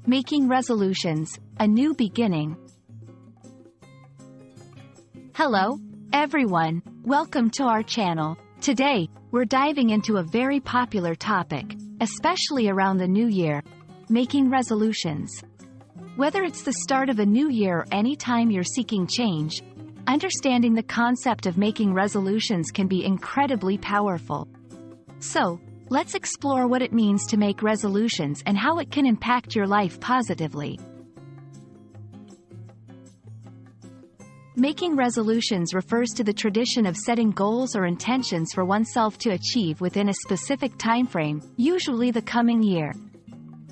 Making resolutions, a new beginning. Hello, everyone. Welcome to our channel. Today, we're diving into a very popular topic, especially around the new year: making resolutions. Whether it's the start of a new year or any time you're seeking change, understanding the concept of making resolutions can be incredibly powerful. So, let's explore what it means to make resolutions and how it can impact your life positively. Making resolutions refers to the tradition of setting goals or intentions for oneself to achieve within a specific timeframe, usually the coming year.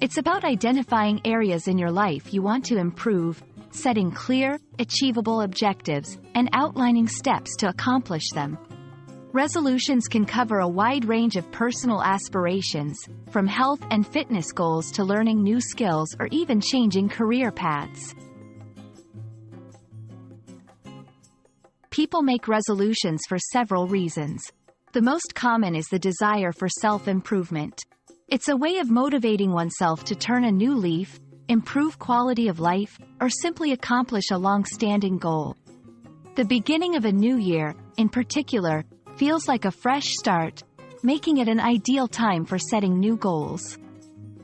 It's about identifying areas in your life you want to improve, setting clear, achievable objectives, and outlining steps to accomplish them. Resolutions can cover a wide range of personal aspirations, from health and fitness goals to learning new skills or even changing career paths. People make resolutions for several reasons. The most common is the desire for self-improvement. It's a way of motivating oneself to turn a new leaf, improve quality of life, or simply accomplish a long-standing goal. The beginning of a new year, in particular, feels like a fresh start, making it an ideal time for setting new goals.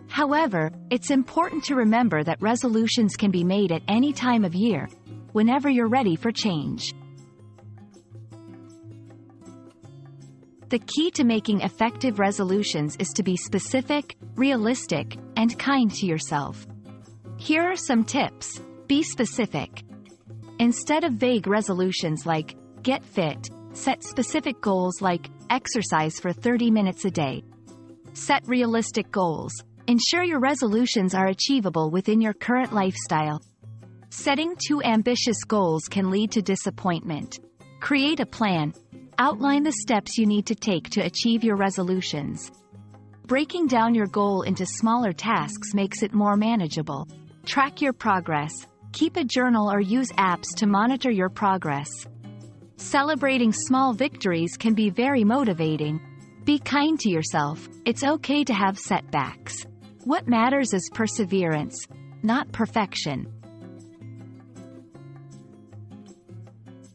However, it's important to remember that resolutions can be made at any time of year, whenever you're ready for change. The key to making effective resolutions is to be specific, realistic, and kind to yourself. Here are some tips. Be specific. Instead of vague resolutions like, get fit, set specific goals like, exercise for 30 minutes a day. Set realistic goals. Ensure your resolutions are achievable within your current lifestyle. Setting too ambitious goals can lead to disappointment. Create a plan. Outline the steps you need to take to achieve your resolutions. Breaking down your goal into smaller tasks makes it more manageable. Track your progress. Keep a journal or use apps to monitor your progress. Celebrating small victories can be very motivating. Be kind to yourself. It's okay to have setbacks. What matters is perseverance, not perfection.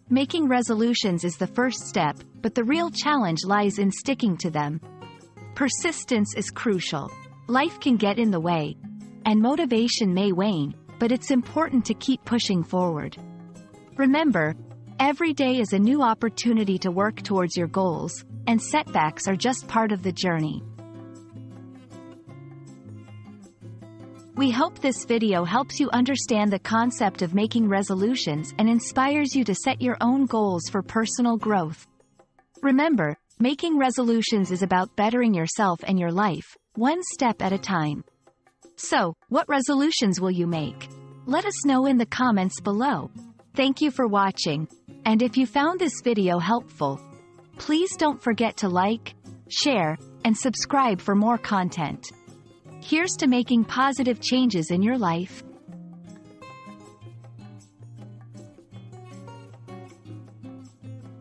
Making resolutions is the first step, but the real challenge lies in sticking to them. Persistence is crucial. Life can get in the way, and motivation may wane, but it's important to keep pushing forward. Remember, every day is a new opportunity to work towards your goals, and setbacks are just part of the journey. We hope this video helps you understand the concept of making resolutions and inspires you to set your own goals for personal growth. Remember, making resolutions is about bettering yourself and your life, one step at a time. So, what resolutions will you make? Let us know in the comments below. Thank you for watching, and if you found this video helpful, please don't forget to like, share, and subscribe for more content. Here's to making positive changes in your life.